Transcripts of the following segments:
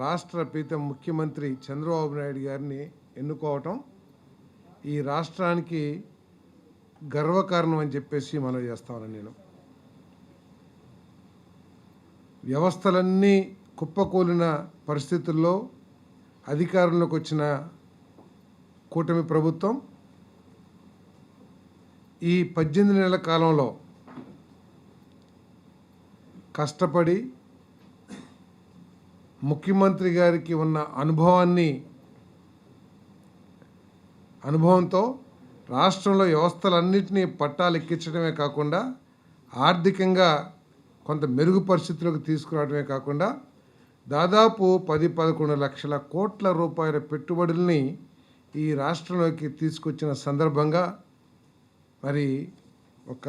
రాష్ట్ర ప్రీతం ముఖ్యమంత్రి చంద్రబాబు నాయుడు గారిని ఎన్నుకోవటం ఈ రాష్ట్రానికి గర్వకారణం అని చెప్పేసి మనం చేస్తాను. నేను వ్యవస్థలన్నీ కుప్పకూలిన పరిస్థితుల్లో అధికారంలోకి వచ్చిన కూటమి ప్రభుత్వం ఈ 18 నెలల కాలంలో కష్టపడి ముఖ్యమంత్రి గారికి ఉన్న అనుభవంతో రాష్ట్రంలో వ్యవస్థలన్నింటినీ పట్టాలెక్కించడమే కాకుండా ఆర్థికంగా కొంత మెరుగు పరిస్థితులకు తీసుకురావడమే కాకుండా దాదాపు 10-11 లక్షల కోట్ల రూపాయల పెట్టుబడుల్ని ఈ రాష్ట్రంలోకి తీసుకొచ్చిన సందర్భంగా మరి ఒక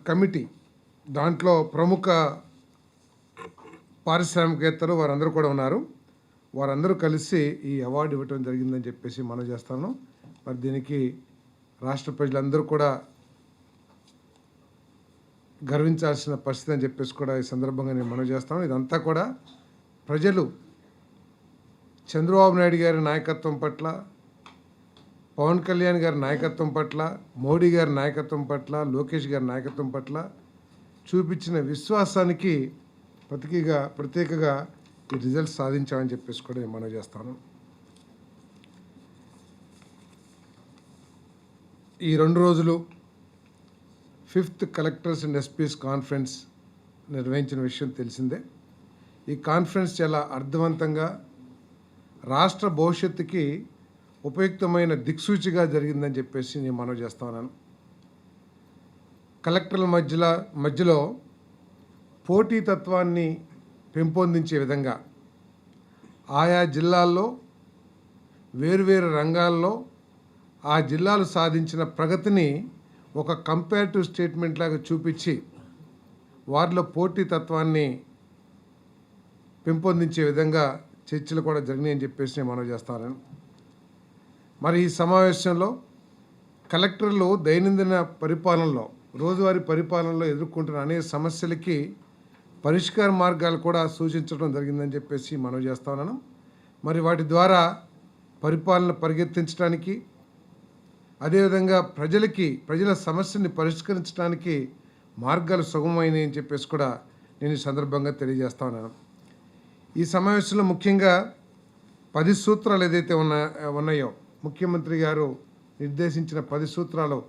కమిటీ, దాంట్లో ప్రముఖ పారిశ్రామికవేత్తలు వారందరూ కూడా ఉన్నారు. వారందరూ కలిసి ఈ అవార్డు ఇవ్వటం జరిగిందని చెప్పేసి మనం చేస్తాను. మరి దీనికి రాష్ట్ర ప్రజలందరూ కూడా గర్వించాల్సిన పరిస్థితి అని చెప్పేసి కూడా ఈ సందర్భంగా నేను మనవి చేస్తాను. ఇదంతా కూడా ప్రజలు చంద్రబాబు నాయుడు గారి నాయకత్వం పట్ల, పవన్ కళ్యాణ్ గారి నాయకత్వం పట్ల, మోడీ గారి నాయకత్వం పట్ల, లోకేష్ గారి నాయకత్వం పట్ల చూపించిన విశ్వాసానికి ప్రత్యేకగా ఈ రిజల్ట్ సాధించామని చెప్పేసి కూడా నేను మనవి చేస్తాను. ఈ 2 రోజులు 5th collectors and SP's conference నిర్వహించిన విషయం తెలిసిందే. ఈ కాన్ఫరెన్స్ చాలా అర్థవంతంగా రాష్ట్ర భవిష్యత్తుకి ఉపయుక్తమైన దిక్సూచిగా జరిగిందని చెప్పేసి నేను మనవి చేస్తా ఉన్నాను. కలెక్టర్ల మధ్యలో పోటీతత్వాన్ని పెంపొందించే విధంగా ఆయా జిల్లాల్లో వేరువేరు రంగాల్లో ఆ జిల్లాలు సాధించిన ప్రగతిని ఒక కంపారిటివ్ స్టేట్మెంట్ లాగా చూపించి వారిలో పోటీతత్వాన్ని పెంపొందించే విధంగా చర్చలు కూడా జరిగినాయని చెప్పేసి నేను మనవి చేస్తాను. మరి ఈ సమావేశంలో కలెక్టర్లు దైనందిన పరిపాలనలో, రోజువారీ పరిపాలనలో ఎదుర్కొంటున్న అనేక సమస్యలకి పరిష్కార మార్గాలు కూడా సూచించడం జరిగిందని చెప్పేసి మనవి చేస్తా ఉన్నాను. మరి వాటి ద్వారా పరిపాలన పరిగెత్తించడానికి, అదేవిధంగా ప్రజల సమస్యని పరిష్కరించడానికి మార్గాలు సుగమమైనవి అని చెప్పేసి కూడా నేను ఈ సందర్భంగా తెలియజేస్తా ఉన్నాను. ఈ సమావేశంలో ముఖ్యంగా 10 సూత్రాలు ఏదైతే ఉన్నాయో, ముఖ్యమంత్రి గారు నిర్దేశించిన 10 సూత్రాలు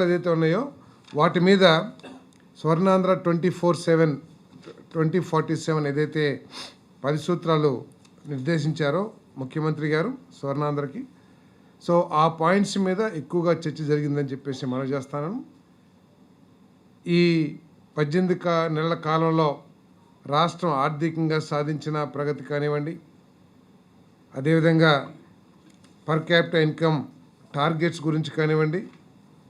ఏదైతే ఉన్నాయో వాటి మీద స్వర్ణాంధ్ర 2047 ఏదైతే 10 సూత్రాలు నిర్దేశించారో ముఖ్యమంత్రి గారు స్వర్ణాంధ్రకి, సో ఆ పాయింట్స్ మీద ఎక్కువగా చర్చ జరిగిందని చెప్పేసి మనం చేస్తాను. ఈ 18 నెలల కాలంలో రాష్ట్రం ఆర్థికంగా సాధించిన ప్రగతి కానివ్వండి, అదేవిధంగా పర్ క్యాపిటల్ ఇన్కమ్ టార్గెట్స్ గురించి కానివ్వండి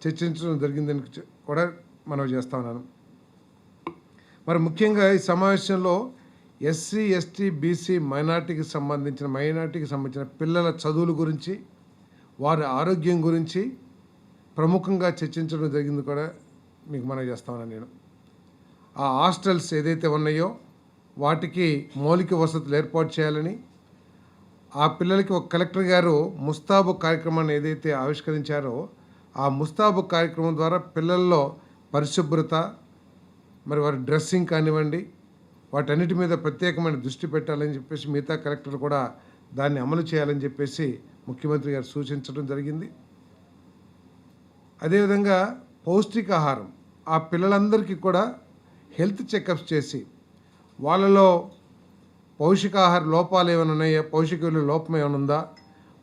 చర్చించడం జరిగిందని కూడా మనం చేస్తా ఉన్నాను. మరి ముఖ్యంగా ఈ సమావేశంలో ఎస్సీ, ఎస్టీ, బీసీ మైనార్టీకి సంబంధించిన పిల్లల చదువుల గురించి, వారి ఆరోగ్యం గురించి ప్రముఖంగా చర్చించడం జరిగింది కూడా మీకు మనం చేస్తా ఉన్నాను. నేను ఆ హాస్టల్స్ ఏదైతే ఉన్నాయో వాటికి మౌలిక వసతులు ఏర్పాటు చేయాలని, ఆ పిల్లలకి ఒక కలెక్టర్ గారు ముస్తాబు కార్యక్రమాన్ని ఏదైతే ఆవిష్కరించారో ఆ ముస్తాబు కార్యక్రమం ద్వారా పిల్లల్లో పరిశుభ్రత, మరి వారి డ్రెస్సింగ్ కానివ్వండి, వాటన్నిటి మీద ప్రత్యేకమైన దృష్టి పెట్టాలని చెప్పేసి మిగతా కలెక్టర్ కూడా దాన్ని అమలు చేయాలని చెప్పేసి ముఖ్యమంత్రి గారు సూచించడం జరిగింది. అదేవిధంగా పౌష్టికాహారం, ఆ పిల్లలందరికీ కూడా హెల్త్ చెకప్స్ చేసి వాళ్ళలో పౌష్టికాహార లోపాలు ఏమైనా ఉన్నాయా, పౌష్టిక విలువ లోపం ఏమైనా ఉందా,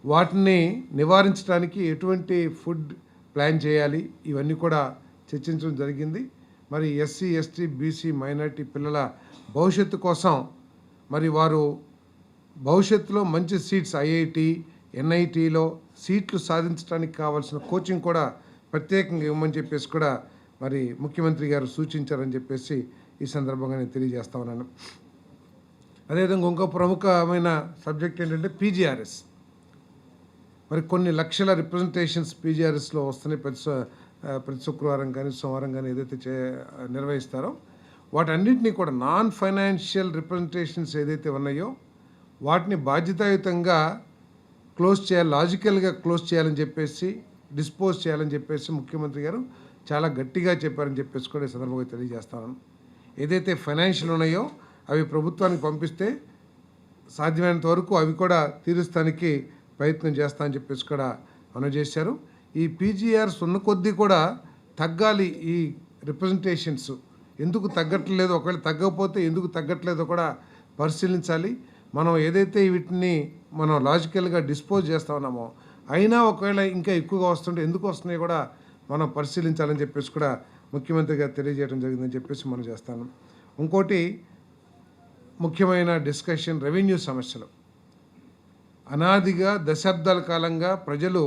వాటిని నివారించడానికి ఎటువంటి ఫుడ్ ప్లాన్ చేయాలి, ఇవన్నీ కూడా చర్చించడం జరిగింది. మరి ఎస్సీ, ఎస్టీ, బీసీ మైనారిటీ పిల్లల భవిష్యత్తు కోసం, మరి వారు భవిష్యత్తులో మంచి సీట్స్ ఐఐటి, ఎన్ఐటీలో సీట్లు సాధించడానికి కావాల్సిన కోచింగ్ కూడా ప్రత్యేకంగా ఇవ్వమని చెప్పేసి కూడా మరి ముఖ్యమంత్రి గారు సూచించారని చెప్పేసి ఈ సందర్భంగా నేను తెలియజేస్తా ఉన్నాను. అదేవిధంగా ఇంకో ప్రముఖమైన సబ్జెక్ట్ ఏంటంటే పీజీఆర్ఎస్. మరి కొన్ని లక్షల రిప్రజెంటేషన్స్ పీజీఆర్ఎస్లో వస్తున్నాయి ప్రతి శుక్రవారం కానీ సోమవారం కానీ ఏదైతే నిర్వహిస్తారో వాటన్నిటినీ కూడా నాన్ ఫైనాన్షియల్ రిప్రజెంటేషన్స్ ఏదైతే ఉన్నాయో వాటిని బాధ్యతాయుతంగా క్లోజ్ చేయాలి, లాజికల్గా క్లోజ్ చేయాలని చెప్పేసి, డిస్పోజ్ చేయాలని చెప్పేసి ముఖ్యమంత్రి గారు చాలా గట్టిగా చెప్పారని చెప్పేసి కూడా ఈ సందర్భంగా తెలియజేస్తాను. ఏదైతే ఫైనాన్షియల్ ఉన్నాయో అవి ప్రభుత్వానికి పంపిస్తే సాధ్యమైనంత వరకు అవి కూడా తీరుస్తానికి ప్రయత్నం చేస్తామని చెప్పేసి కూడా అనౌన్స్ చేశారు. ఈ పీజీఆర్స్ ఉన్న కొద్దీ కూడా తగ్గాలి. ఈ రిప్రజెంటేషన్స్ ఎందుకు తగ్గట్లేదు, ఒకవేళ తగ్గకపోతే ఎందుకు తగ్గట్లేదో కూడా పరిశీలించాలి. మనం ఏదైతే వీటిని మనం లాజికల్గా డిస్పోజ్ చేస్తూ ఉన్నామో అయినా ఒకవేళ ఇంకా ఎక్కువగా వస్తుంటే ఎందుకు వస్తున్నాయో కూడా మనం పరిశీలించాలని చెప్పేసి కూడా ముఖ్యమంత్రి గారు తెలియజేయడం జరిగిందని చెప్పేసి మనం చేస్తాను. ఇంకోటి ముఖ్యమైన డిస్కషన్ రెవెన్యూ సమస్యలు. అనాదిగా దశాబ్దాల కాలంగా ప్రజలు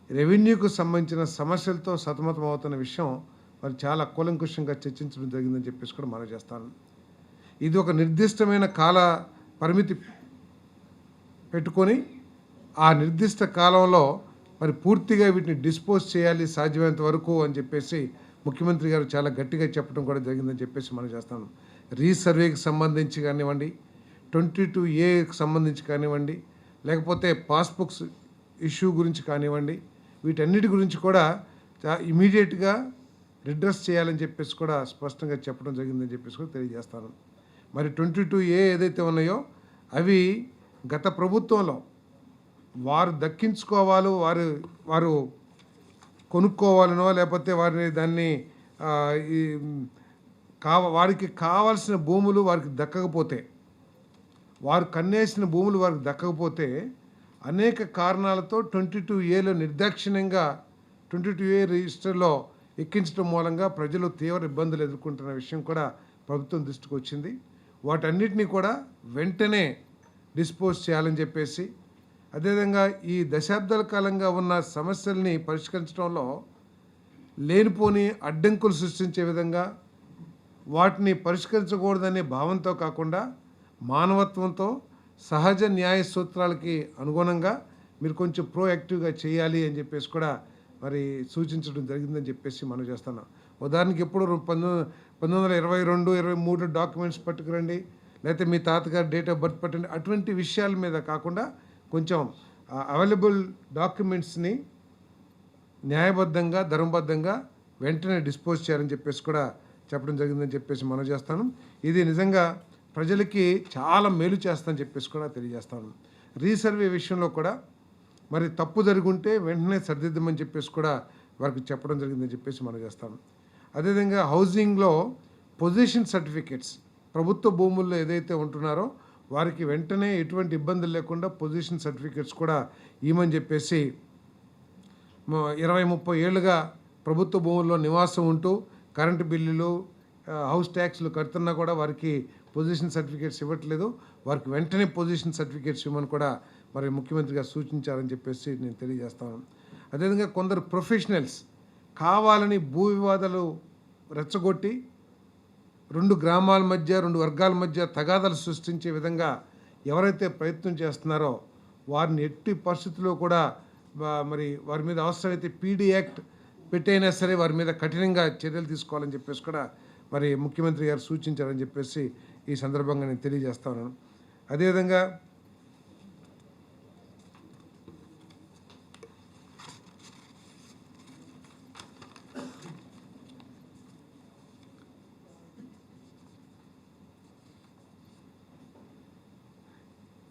రెవెన్యూకు సంబంధించిన సమస్యలతో సతమతం అవుతున్న విషయం మరి చాలా కూలంకుషంగా చర్చించడం జరిగిందని చెప్పేసి కూడా మనం చేస్తాను. ఇది ఒక నిర్దిష్టమైన కాల పరిమితి పెట్టుకొని ఆ నిర్దిష్ట కాలంలో మరి పూర్తిగా వీటిని డిస్పోజ్ చేయాలి సాధ్యమైనంత వరకు అని చెప్పేసి ముఖ్యమంత్రి గారు చాలా గట్టిగా చెప్పడం కూడా జరిగిందని చెప్పేసి మనం చేస్తాను. రీసర్వేకి సంబంధించి కానివ్వండి, 22A సంబంధించి కానివ్వండి, లేకపోతే పాస్బుక్స్ ఇష్యూ గురించి కానివ్వండి, వీటన్నిటి గురించి కూడా ఇమీడియట్గా రిడ్రెస్ చేయాలని చెప్పేసి కూడా స్పష్టంగా చెప్పడం జరిగిందని చెప్పేసి కూడా తెలియజేస్తాను. మరి 22A ఏదైతే ఉన్నాయో అవి గత ప్రభుత్వంలో వారు దక్కించుకోవాలో వారు కొనుక్కోవాలనో లేకపోతే దాన్ని వారికి కావాల్సిన భూములు వారికి దక్కకపోతే, వారు కన్నేసిన భూములు వారికి దక్కకపోతే అనేక కారణాలతో 22Aలో నిర్దాక్షిణ్యంగా 22A రిజిస్టర్లో ఎక్కించడం మూలంగా ప్రజలు తీవ్ర ఇబ్బందులు ఎదుర్కొంటున్న విషయం కూడా ప్రభుత్వం దృష్టికి వచ్చింది. వాటన్నిటినీ కూడా వెంటనే డిస్పోజ్ చేయాలని చెప్పేసి, అదేవిధంగా ఈ దశాబ్దాల కాలంగా ఉన్న సమస్యల్ని పరిష్కరించడంలో లేనిపోని అడ్డంకులు సృష్టించే విధంగా వాటిని పరిష్కరించకూడదనే భావంతో కాకుండా మానవత్వంతో సహజ న్యాయ సూత్రాలకి అనుగుణంగా మీరు కొంచెం ప్రోయాక్టివ్గా చేయాలి అని చెప్పేసి కూడా మరి సూచించడం జరిగిందని చెప్పేసి మనం చేస్తున్నాం. ఉదాహరణకి ఎప్పుడు 1922, 23 డాక్యుమెంట్స్ పట్టుకురండి, లేకపోతే మీ తాతగారు డేట్ ఆఫ్ బర్త్ పట్టండి, అటువంటి విషయాల మీద కాకుండా కొంచెం అవైలబుల్ డాక్యుమెంట్స్ని న్యాయబద్ధంగా ధర్మబద్ధంగా వెంటనే డిస్పోజ్ చేయాలని చెప్పేసి కూడా చెప్పడం జరిగిందని చెప్పేసి మనం చేస్తాను. ఇది నిజంగా ప్రజలకి చాలా మేలు చేస్తామని చెప్పేసి కూడా తెలియజేస్తాను. రీసర్వే విషయంలో కూడా మరి తప్పు జరుగుంటే వెంటనే సరిదిద్దమని చెప్పేసి కూడా వారికి చెప్పడం జరిగిందని చెప్పేసి మనం చేస్తాం. అదేవిధంగా హౌసింగ్లో పొజిషన్ సర్టిఫికేట్స్ ప్రభుత్వ భూముల్లో ఏదైతే ఉంటున్నారో వారికి వెంటనే ఎటువంటి ఇబ్బందులు లేకుండా పొజిషన్ సర్టిఫికేట్స్ కూడా ఇవ్వమని చెప్పేసి 20-30 ఏళ్ళుగా ప్రభుత్వ భూముల్లో నివాసం ఉంటూ కరెంటు బిల్లులు, హౌస్ ట్యాక్స్లు కడుతున్నా కూడా వారికి పొజిషన్ సర్టిఫికేట్స్ ఇవ్వట్లేదు. వారికి వెంటనే పొజిషన్ సర్టిఫికేట్స్ ఇవ్వమని కూడా మరి ముఖ్యమంత్రి గారు సూచించారని చెప్పేసి నేను తెలియజేస్తాను. అదేవిధంగా కొందరు ప్రొఫెషనల్స్ కావాలని భూ వివాదాలు రెచ్చగొట్టి 2 గ్రామాల మధ్య 2 వర్గాల మధ్య తగాదాలు సృష్టించే విధంగా ఎవరైతే ప్రయత్నం చేస్తున్నారో వారిని ఎట్టి పరిస్థితుల్లో కూడా మరి వారి మీద అవసరమైతే పీడీ యాక్ట్ పెట్టైనా సరే వారి మీద కఠినంగా చర్యలు తీసుకోవాలని చెప్పేసి కూడా మరి ముఖ్యమంత్రి గారు సూచించారని చెప్పేసి ఈ సందర్భంగా నేను తెలియజేస్తా ఉన్నాను. అదేవిధంగా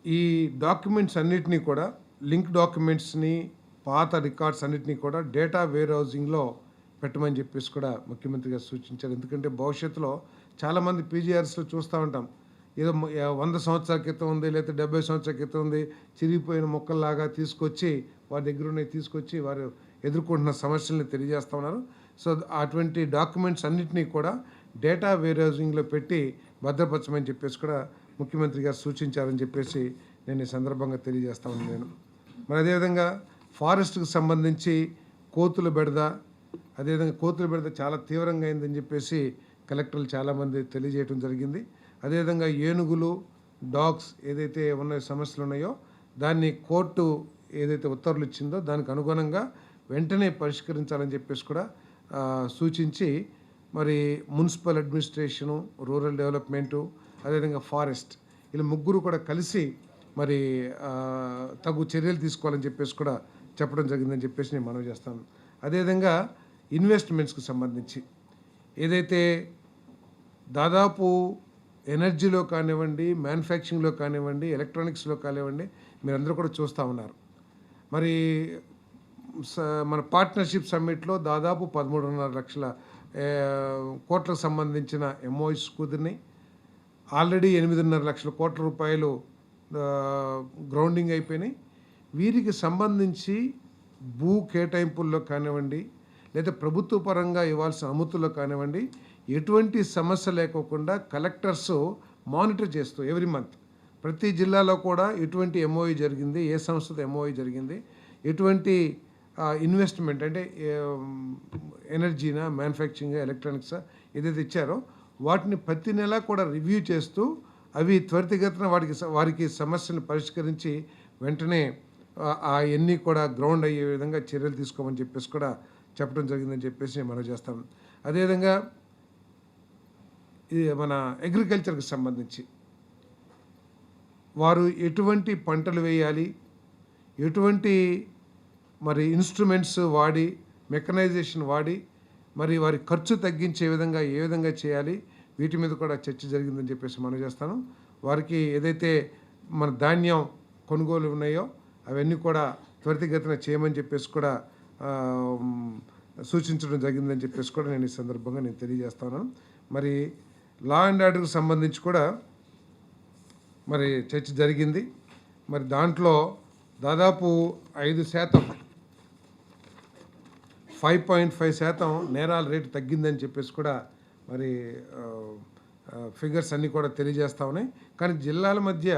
ఈ డాక్యుమెంట్స్ అన్నిటినీ కూడా లింక్ డాక్యుమెంట్స్ని పాత రికార్డ్స్ అన్నిటినీ కూడా డేటా వేర్ హౌసింగ్లో పెట్టమని చెప్పేసి కూడా ముఖ్యమంత్రి గారు సూచించారు. ఎందుకంటే భవిష్యత్తులో చాలామంది పీజీఆర్స్లో చూస్తూ ఉంటాం, ఏదో 100 సంవత్సరాల క్రితం ఉంది, లేకపోతే 70 సంవత్సరాల క్రితం ఉంది, చిరిగిపోయిన మొక్కల్లాగా తీసుకొచ్చి వారి దగ్గర ఉన్నాయి తీసుకొచ్చి వారు ఎదుర్కొంటున్న సమస్యల్ని తెలియజేస్తూ ఉన్నారు. సో అటువంటి డాక్యుమెంట్స్ అన్నిటినీ కూడా డేటా వేర్ హౌసింగ్లో పెట్టి భద్రపరచమని చెప్పేసి కూడా ముఖ్యమంత్రి గారు సూచించారని చెప్పేసి నేను ఈ సందర్భంగా తెలియజేస్తా ఉన్నాను. మరి అదేవిధంగా ఫారెస్ట్కి సంబంధించి కోతుల బెడద చాలా తీవ్రంగా అయిందని చెప్పేసి కలెక్టర్లు చాలామంది తెలియజేయడం జరిగింది. అదేవిధంగా ఏనుగులు, డాగ్స్ ఏదైతే ఉన్న సమస్యలు ఉన్నాయో దాన్ని కోర్టు ఏదైతే ఉత్తర్వులు ఇచ్చిందో దానికి అనుగుణంగా వెంటనే పరిష్కరించాలని చెప్పేసి కూడా సూచించి, మరి మున్సిపల్ అడ్మినిస్ట్రేషను, రూరల్ డెవలప్మెంటు, అదేవిధంగా ఫారెస్ట్ వీళ్ళు ముగ్గురు కూడా కలిసి మరి తగు చర్యలు తీసుకోవాలని చెప్పేసి కూడా చెప్పడం జరిగిందని చెప్పేసి నేను మనవి చేస్తాను. అదేవిధంగా ఇన్వెస్ట్మెంట్స్కి సంబంధించి ఏదైతే దాదాపు ఎనర్జీలో కానివ్వండి, మ్యానుఫ్యాక్చరింగ్లో కానివ్వండి, ఎలక్ట్రానిక్స్లో కానివ్వండి మీరందరూ కూడా చూస్తూ ఉన్నారు. మరి మన పార్ట్నర్షిప్ సమ్మిట్లో దాదాపు 13.5 లక్షల కోట్లకు సంబంధించిన ఎంఓయూస్ కుదిరినాయి. ఆల్రెడీ 8.5 లక్షల కోట్ల రూపాయలు గ్రౌండింగ్ అయిపోయినాయి. వీరికి సంబంధించి భూ కేటాయింపుల్లో కానివ్వండి, లేదా ప్రభుత్వ పరంగా ఇవ్వాల్సిన అనుమతుల్లో కానివ్వండి, ఎటువంటి సమస్య లేకోకుండా కలెక్టర్స్ మానిటర్ చేస్తూ ఎవ్రీ మంత్ ప్రతి జిల్లాలో కూడా ఎటువంటి ఎంఓయూ జరిగింది, ఏ సంస్థతో ఎంఓయూ జరిగింది, ఎటువంటి ఇన్వెస్ట్మెంట్ అంటే ఎనర్జీనా, మ్యానుఫ్యాక్చరింగ్, ఎలక్ట్రానిక్సా ఏదైతే ఇచ్చారో వాటిని ప్రతి నెల కూడా రివ్యూ చేస్తూ అవి త్వరితగతిన వారికి సమస్యను పరిష్కరించి వెంటనే అవన్నీ కూడా గ్రౌండ్ అయ్యే విధంగా చర్యలు తీసుకోమని చెప్పేసి కూడా చెప్పడం జరిగిందని చెప్పేసి నేను మనవి చేస్తాను. అదేవిధంగా ఇది మన అగ్రికల్చర్కి సంబంధించి వారు ఎటువంటి పంటలు వేయాలి, ఎటువంటి మరి ఇన్స్ట్రుమెంట్స్ వాడి, మెకనైజేషన్ వాడి మరి వారి ఖర్చు తగ్గించే విధంగా ఏ విధంగా చేయాలి, వీటి మీద కూడా చర్చ జరిగిందని చెప్పేసి మనవి చేస్తాను. వారికి ఏదైతే మన ధాన్యం కొనుగోలు ఉన్నాయో అవన్నీ కూడా త్వరితగతిన చేయమని చెప్పేసి కూడా సూచించడం జరిగిందని చెప్పేసి కూడా నేను ఈ సందర్భంగా నేను తెలియజేస్తాను. మరి లా అండ్ ఆర్డర్కి సంబంధించి కూడా మరి చర్చ జరిగింది. మరి దాంట్లో దాదాపు 5.5% నేరాల రేటు తగ్గిందని చెప్పేసి కూడా మరి ఫిగర్స్ అన్నీ కూడా తెలియజేస్తూ ఉన్నాయి. కానీ జిల్లాల మధ్య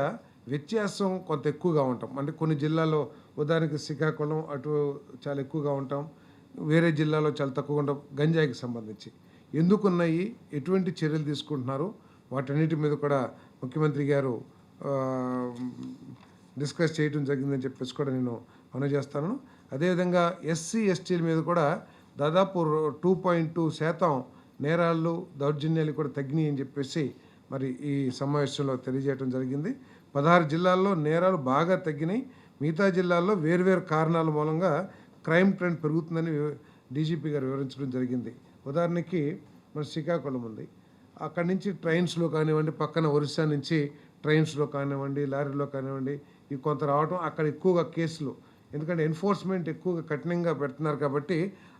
వ్యత్యాసం కొంత ఎక్కువగా ఉంటాం. అంటే కొన్ని జిల్లాల్లో ఉదాహరణకి శ్రీకాకుళం అటు చాలా ఎక్కువగా ఉంటాం, వేరే జిల్లాలో చాలా తక్కువగా ఉంటాం. గంజాయికి సంబంధించి ఎందుకున్నాయి, ఎటువంటి చర్యలు తీసుకుంటున్నారు, వాటన్నిటి మీద కూడా ముఖ్యమంత్రి గారు డిస్కస్ చేయడం జరిగిందని చెప్పేసి కూడా నేను మనవి చేస్తాను. అదేవిధంగా ఎస్సీ ఎస్టీల మీద కూడా దాదాపు 2.2% నేరాలు, దౌర్జన్యాలు కూడా తగ్గినాయి అని చెప్పేసి మరి ఈ సమావేశంలో తెలియజేయడం జరిగింది. 16 జిల్లాల్లో నేరాలు బాగా తగ్గినాయి. మిగతా జిల్లాల్లో వేర్వేరు కారణాల మూలంగా క్రైమ్ ట్రెండ్ పెరుగుతుందని డీజీపీ గారు వివరించడం జరిగింది. ఉదాహరణకి మన శ్రీకాకుళం ఉంది, అక్కడి నుంచి ట్రైన్స్లో కానివ్వండి, పక్కన ఒరిస్సా నుంచి ట్రైన్స్లో కానివ్వండి, లారీలో కానివ్వండి ఇవి కొంత రావడం, అక్కడ ఎక్కువగా కేసులు, ఎందుకంటే ఎన్ఫోర్స్మెంట్ ఎక్కువగా కఠినంగా పెడుతున్నారు కాబట్టి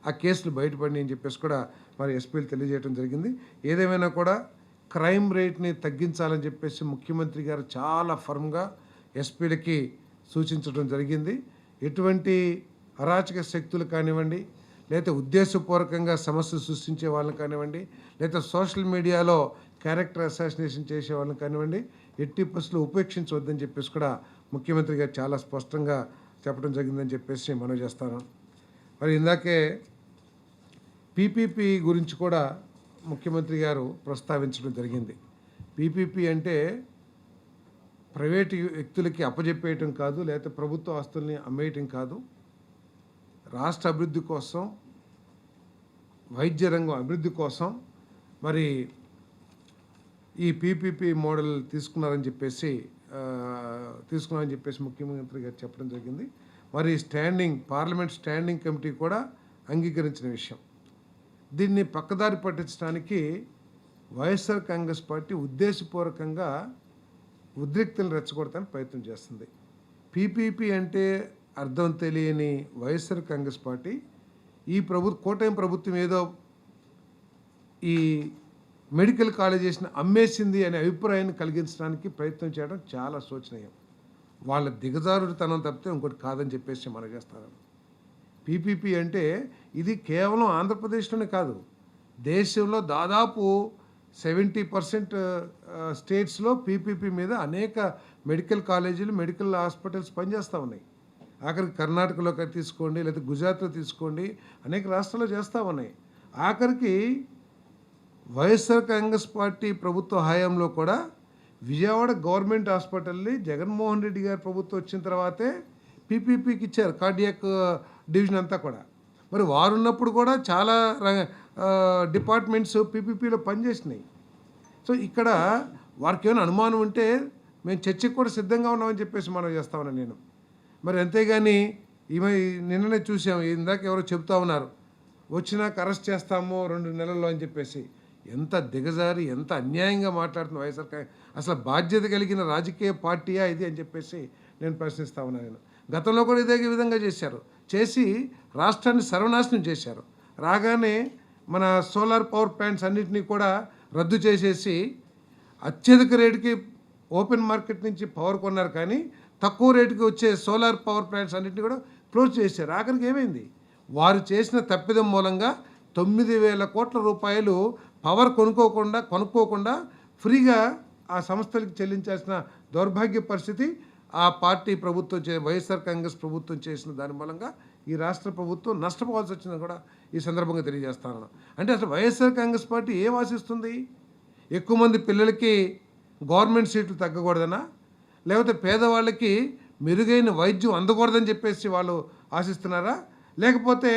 ఆ కేసులు బయటపడినాయి అని చెప్పేసి కూడా మరి ఎస్పీలు తెలియజేయడం జరిగింది. ఏదేమైనా కూడా క్రైమ్ రేట్ని తగ్గించాలని చెప్పేసి ముఖ్యమంత్రి గారు చాలా ఫర్మ్గా ఎస్పీలకి సూచించడం జరిగింది. ఎటువంటి అరాచక శక్తులు కానివ్వండి, లేదా ఉద్దేశపూర్వకంగా సమస్యలు సృష్టించే వాళ్ళని కానివ్వండి, లేదా సోషల్ మీడియాలో క్యారెక్టర్ అసాసినేషన్ చేసే వాళ్ళని కానివ్వండి, ఎట్టి పరిస్థితులు ఉపేక్షించవద్దని చెప్పేసి కూడా ముఖ్యమంత్రి గారు చాలా స్పష్టంగా చెప్పడం జరిగిందని చెప్పేసి మనవి చేస్తాను. మరి ఇందాకే పీపీపీ గురించి కూడా ముఖ్యమంత్రి గారు ప్రస్తావించడం జరిగింది. పీపీపీ అంటే ప్రైవేటు వ్యక్తులకి అప్పజెప్పేయటం కాదు, లేకపోతే ప్రభుత్వ ఆస్తుల్ని అమ్మేయటం కాదు, రాష్ట్ర అభివృద్ధి కోసం, వైద్య రంగం అభివృద్ధి కోసం మరి ఈ పీపీపీ మోడల్ తీసుకున్నారని చెప్పేసి ముఖ్యమంత్రి గారు చెప్పడం జరిగింది. మరి పార్లమెంట్ స్టాండింగ్ కమిటీ కూడా అంగీకరించిన విషయం. దీన్ని పక్కదారి పట్టించడానికి వైఎస్ఆర్ కాంగ్రెస్ పార్టీ ఉద్దేశపూర్వకంగా ఉద్రిక్తలు రెచ్చగొడటానికి ప్రయత్నం చేస్తుంది. పీపీపీ అంటే అర్థం తెలియని వైఎస్ఆర్ కాంగ్రెస్ పార్టీ ఈ కూటమి ప్రభుత్వం ఏదో ఈ మెడికల్ కాలేజెస్ని అమ్మేసింది అనే అభిప్రాయాన్ని కలిగించడానికి ప్రయత్నం చేయడం చాలా శోచనీయం. వాళ్ళ దిగజారుడితనం తప్పితే ఇంకోటి కాదని చెప్పేసి మనం చేస్తారు. పీపీపీ అంటే ఇది కేవలం ఆంధ్రప్రదేశ్లోనే కాదు, దేశంలో దాదాపు 70% స్టేట్స్లో పీపీపీ మీద అనేక మెడికల్ కాలేజీలు, మెడికల్ హాస్పిటల్స్ పనిచేస్తూ ఉన్నాయి. ఆఖరికి కర్ణాటకలో తీసుకోండి, లేదా గుజరాత్లో తీసుకోండి, అనేక రాష్ట్రాల్లో చేస్తూ ఉన్నాయి. ఆఖరికి వైఎస్ఆర్ కాంగ్రెస్ పార్టీ ప్రభుత్వ హయాంలో కూడా విజయవాడ గవర్నమెంట్ హాస్పిటల్ని జగన్మోహన్ రెడ్డి గారి ప్రభుత్వం వచ్చిన తర్వాతే పీపీపీకి ఇచ్చారు, కార్డియాక్ డివిజన్ అంతా కూడా. మరి వారు ఉన్నప్పుడు కూడా చాలా డిపార్ట్మెంట్స్ పీపీపీలో పనిచేసినాయి. సో ఇక్కడ వారికి ఏమైనా అనుమానం ఉంటే మేము చర్చకు కూడా సిద్ధంగా ఉన్నామని చెప్పేసి మనం చేస్తా ఉన్నాను నేను. మరి అంతేగాని ఈమె నిన్ననే చూసాం, ఇందాక ఎవరో చెప్తా ఉన్నారు వచ్చినాక అరెస్ట్ చేస్తాము 2 నెలల్లో అని చెప్పేసి. ఎంత దిగజారి ఎంత అన్యాయంగా మాట్లాడుతున్న వైఎస్ఆర్ అసలు బాధ్యత కలిగిన రాజకీయ పార్టీయా ఇది అని చెప్పేసి నేను ప్రశ్నిస్తా ఉన్నాను నేను. గతంలో కూడా ఇదే విధంగా చేసి రాష్ట్రాన్ని సర్వనాశనం చేశారు. రాగానే మన సోలార్ పవర్ ప్లాంట్స్ అన్నింటినీ కూడా రద్దు చేసేసి అత్యధిక రేటుకి ఓపెన్ మార్కెట్ నుంచి పవర్ కొన్నారు, కానీ తక్కువ రేటుకి వచ్చే సోలార్ పవర్ ప్లాంట్స్ అన్నింటినీ కూడా క్లోజ్ చేశారు. ఆఖరికి ఏమైంది, వారు చేసిన తప్పిదం మూలంగా 9,000 కోట్ల రూపాయలు పవర్ కొనుక్కోకుండా ఫ్రీగా ఆ సంస్థలకు చెల్లించాల్సిన దౌర్భాగ్య పరిస్థితి ఆ పార్టీ ప్రభుత్వం వైఎస్ఆర్ కాంగ్రెస్ ప్రభుత్వం చేసిన దాని మూలంగా ఈ రాష్ట్ర ప్రభుత్వం నష్టపోవాల్సి వచ్చిందని కూడా ఈ సందర్భంగా తెలియజేస్తాను. అంటే అసలు వైఎస్ఆర్ కాంగ్రెస్ పార్టీ ఏం ఆశిస్తుంది? ఎక్కువ మంది పిల్లలకి గవర్నమెంట్ సీట్లు తగ్గకూడదనా, లేకపోతే పేదవాళ్ళకి మెరుగైన వైద్యం అందకూడదని చెప్పేసి వాళ్ళు ఆశిస్తున్నారా, లేకపోతే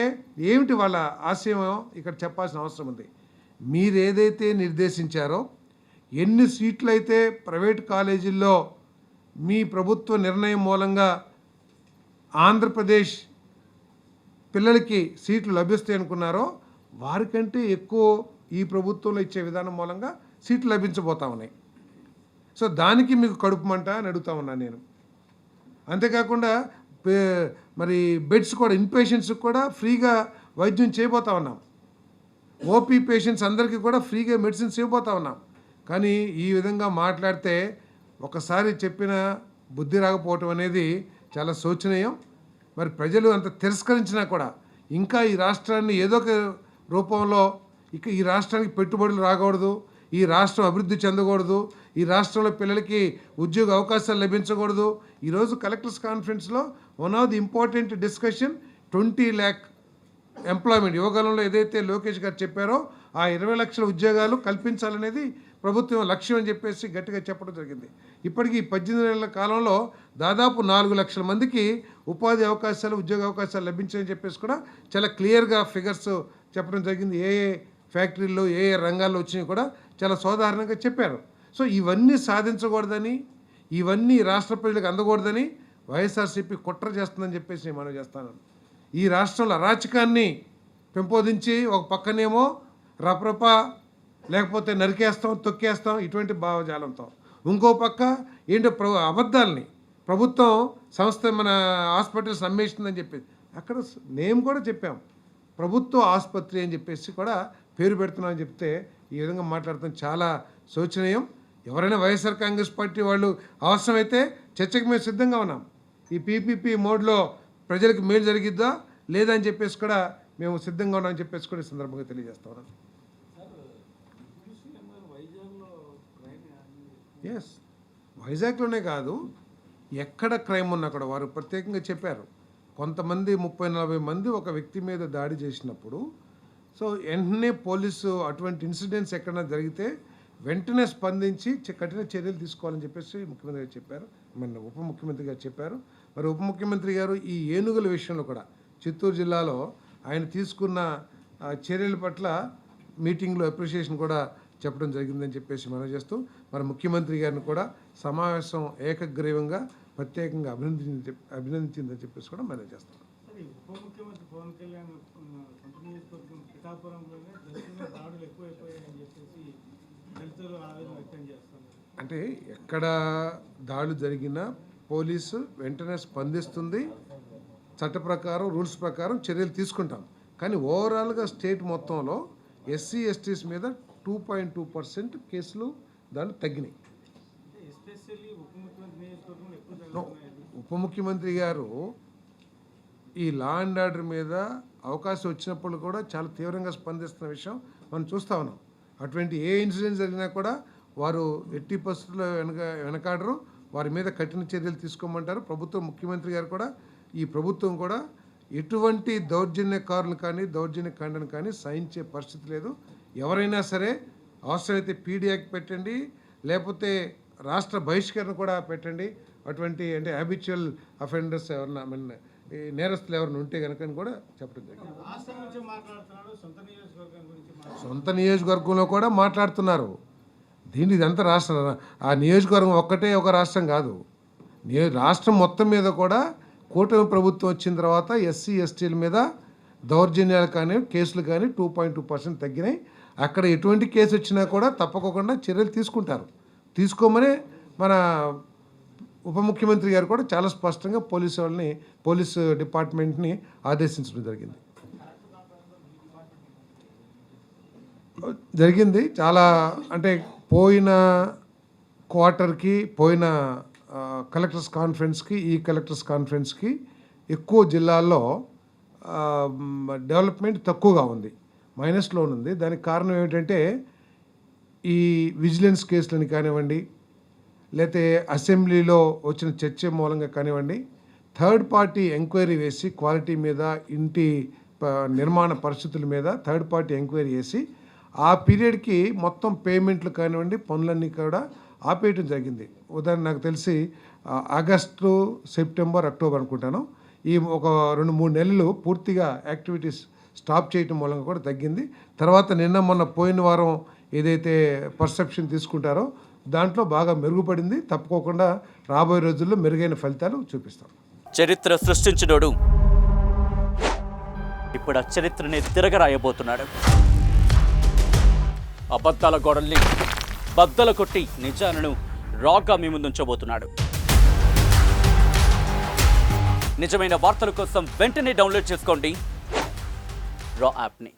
ఏమిటి వాళ్ళ ఆశయం? ఇక్కడ చెప్పాల్సిన అవసరం ఉంది. మీరు ఏదైతే నిర్దేశించారో, ఎన్ని సీట్లు అయితే ప్రైవేట్ కాలేజీల్లో మీ ప్రభుత్వ నిర్ణయం మూలంగా ఆంధ్రప్రదేశ్ పిల్లలకి సీట్లు లభిస్తాయి అనుకున్నారో, వారికంటే ఎక్కువ ఈ ప్రభుత్వంలో ఇచ్చే విధానం మూలంగా సీట్లు లభించబోతా ఉన్నాయి. సో దానికి మీకు కడుపుమంట అని అడుగుతా ఉన్నాను నేను. అంతేకాకుండా మరి బెడ్స్ కూడా ఇన్పేషెంట్స్కి కూడా ఫ్రీగా వైద్యం చేయబోతా ఉన్నాం. ఓపీ పేషెంట్స్ అందరికీ కూడా ఫ్రీగా మెడిసిన్స్ ఇవ్వబోతా ఉన్నాం. కానీ ఈ విధంగా మాట్లాడితే ఒకసారి చెప్పిన బుద్ధి రాకపోవటం అనేది చాలా శోచనీయం. మరి ప్రజలు అంత తిరస్కరించినా కూడా ఇంకా ఈ రాష్ట్రాన్ని ఏదో ఒక రూపంలో ఈ రాష్ట్రానికి పెట్టుబడులు రాకూడదు, ఈ రాష్ట్రం అభివృద్ధి చెందకూడదు, ఈ రాష్ట్రంలో పిల్లలకి ఉద్యోగ అవకాశాలు లభించకూడదు. ఈరోజు కలెక్టర్స్ కాన్ఫరెన్స్లో one of the important discussion 20 lakh ఎంప్లాయ్మెంట్ యువకాలంలో ఏదైతే లోకేష్ గారు చెప్పారో ఆ 20 లక్షల ఉద్యోగాలు కల్పించాలనేది ప్రభుత్వం లక్ష్యం అని చెప్పేసి గట్టిగా చెప్పడం జరిగింది. ఇప్పటికీ 18 నెలల కాలంలో దాదాపు 4 లక్షల మందికి ఉపాధి అవకాశాలు ఉద్యోగ అవకాశాలు లభించాయని చెప్పేసి కూడా చాలా క్లియర్గా ఫిగర్స్ చెప్పడం జరిగింది. ఏ ఫ్యాక్టరీల్లో ఏ రంగాల్లో వచ్చినాయి కూడా చాలా సోదాహరణంగా చెప్పారు. సో ఇవన్నీ సాధించకూడదని, ఇవన్నీ రాష్ట్ర ప్రజలకు అందకూడదని వైఎస్ఆర్సీపీ కుట్ర చేస్తుందని చెప్పేసి నేను మనవి చేస్తాను. ఈ రాష్ట్రంలో అరాచకాన్ని పెంపొందించి ఒక పక్కనేమో రపరప లేకపోతే నరికేస్తాం తొక్కేస్తాం ఇటువంటి భావజాలంతో, ఇంకో పక్క ఏంటో అబద్ధాలని ప్రభుత్వం సంస్థ మన హాస్పిటల్స్ అమ్మేస్తుందని చెప్పేసి అక్కడ మేము కూడా చెప్పాం ప్రభుత్వ ఆసుపత్రి అని చెప్పేసి కూడా పేరు పెడుతున్నామని చెప్తే ఈ విధంగా మాట్లాడటం చాలా శోచనీయం. ఎవరైనా వైఎస్ఆర్ కాంగ్రెస్ పార్టీ వాళ్ళు అవసరమైతే చర్చకు మేము సిద్ధంగా ఉన్నాం. ఈ పీపీపీ మోడ్లో ప్రజలకు మేలు జరిగిద్దా లేదా అని చెప్పేసి కూడా మేము సిద్ధంగా ఉన్నామని చెప్పేసి కూడా ఈ సందర్భంగా తెలియజేస్తా ఉన్నాం. ఎస్, వైజాగ్లోనే కాదు ఎక్కడ క్రైమ్ ఉన్నా కూడా వారు ప్రత్యేకంగా చెప్పారు. కొంతమంది 30-40 మంది ఒక వ్యక్తి మీద దాడి చేసినప్పుడు సో వెంటనే పోలీసు అటువంటి ఇన్సిడెంట్స్ ఎక్కడైనా జరిగితే వెంటనే స్పందించి కఠిన చర్యలు తీసుకోవాలని చెప్పేసి ముఖ్యమంత్రి గారు చెప్పారు, మన ఉప ముఖ్యమంత్రి గారు చెప్పారు. మరి ఉప ముఖ్యమంత్రి గారు ఈ ఏనుగుల విషయంలో కూడా చిత్తూరు జిల్లాలో ఆయన తీసుకున్న చర్యల పట్ల మీటింగ్లో అప్రిషియేషన్ కూడా చెప్పడం జరిగిందని చెప్పేసి మనం చేస్తూ మరి ముఖ్యమంత్రి గారిని కూడా సమావేశం ఏకగ్రీవంగా ప్రత్యేకంగా అభినందించిందని చెప్పేసి కూడా మనం చేస్తాం. ఉప ముఖ్యమంత్రి పవన్ కళ్యాణ్ సొంత నియోజకవర్గం పిఠాపురంలోనే దళితుల దాడులు ఎక్కువైపోయాయని చెప్పేసి దళితులు ఆవేదన వ్యక్తం చేస్తున్నారు. అంటే ఎక్కడ దాడులు జరిగినా పోలీసు వెంటనే స్పందిస్తుంది, చట్ట ప్రకారం రూల్స్ ప్రకారం చర్యలు తీసుకుంటాం. కానీ ఓవరాల్గా స్టేట్ మొత్తంలో ఎస్సీ ఎస్టీస్ మీద 2.2% కేసులు దాంట్లో తగ్గినాయి. ఉప ముఖ్యమంత్రి గారు ఈ లా అండ్ ఆర్డర్ మీద అవకాశం వచ్చినప్పుడు కూడా చాలా తీవ్రంగా స్పందిస్తున్న విషయం మనం చూస్తూ ఉన్నాం. అటువంటి ఏ ఇన్సిడెంట్ జరిగినా కూడా వారు ఎట్టి పరిస్థితుల్లో వెనకాడరు, వారి మీద కఠిన చర్యలు తీసుకోమంటారు. ప్రభుత్వం ముఖ్యమంత్రి గారు కూడా ఈ ప్రభుత్వం కూడా ఎటువంటి దౌర్జన్యకారులు కానీ దౌర్జన్యకాండను కానీ సహించే పరిస్థితి లేదు. ఎవరైనా సరే అవసరమైతే పీడీ యాక్ట్ పెట్టండి, లేకపోతే రాష్ట్ర బహిష్కరణ కూడా పెట్టండి. అటువంటి అంటే హ్యాబిచువల్ అఫెండర్స్ ఎవరన్నా ఈ నేరస్తులు ఎవరైనా ఉంటే కనుక కూడా చెప్పడం జరిగింది. రాష్ట్రం నుంచి మాట్లాడుతున్నాడు, సొంత నియోజకవర్గం గురించి సొంత నియోజకవర్గంలో కూడా మాట్లాడుతున్నారు. ఇదంతా రాష్ట్రం, ఆ నియోజకవర్గం ఒక్కటే ఒక రాష్ట్రం కాదు. రాష్ట్రం మొత్తం మీద కూడా కూటమి ప్రభుత్వం వచ్చిన తర్వాత ఎస్సీ ఎస్టీల మీద దౌర్జన్యాలు కానీ కేసులు కానీ 2.2% తగ్గినాయి. అక్కడ ఎటువంటి కేసు వచ్చినా కూడా తప్పకుండా చర్యలు తీసుకుంటారు. తీసుకోమని మన ఉప ముఖ్యమంత్రి గారు కూడా చాలా స్పష్టంగా పోలీసు డిపార్ట్మెంట్ని ఆదేశించడం జరిగింది. చాలా అంటే పోయిన క్వార్టర్కి పోయిన కలెక్టర్స్ కాన్ఫరెన్స్కి ఈ కలెక్టర్స్ కాన్ఫరెన్స్కి ఎక్కువ జిల్లాల్లో డెవలప్మెంట్ తక్కువగా ఉంది, మైనస్లో ఉంది. దానికి కారణం ఏమిటంటే ఈ విజిలెన్స్ కేసులని కానివ్వండి, లేకపోతే అసెంబ్లీలో వచ్చిన చర్చ మూలంగా కానివ్వండి, థర్డ్ పార్టీ ఎంక్వైరీ వేసి క్వాలిటీ మీద, ఇంటి నిర్మాణ పరిస్థితుల మీద థర్డ్ పార్టీ ఎంక్వైరీ చేసి ఆ పీరియడ్కి మొత్తం పేమెంట్లు కానివ్వండి పనులన్నీ కూడా ఆపేయటం జరిగింది. ఉదాహరణ నాకు తెలిసి ఆగస్టు, సెప్టెంబర్, అక్టోబర్ అనుకుంటాను, ఈ ఒక 2-3 నెలలు పూర్తిగా యాక్టివిటీస్ స్టాప్ చేయటం మూలంగా కూడా తగ్గింది. తర్వాత మొన్న పోయిన వారం ఏదైతే పర్సెప్షన్ తీసుకుంటారో దాంట్లో బాగా మెరుగుపడింది. తప్పుకోకుండా రాబోయే రోజుల్లో మెరుగైన ఫలితాలు చూపిస్తాం. చరిత్ర సృష్టించినోడు ఇప్పుడు ఆ చరిత్రని తిరగరాయబోతున్నాడు. అబద్ధాల గోడల్ని బద్దలు కొట్టి నిజాలను రాగా మీ ముందుంచబోతున్నాడు. నిజమైన వార్తల కోసం వెంటనే డౌన్లోడ్ చేసుకోండి రా యాప్ని.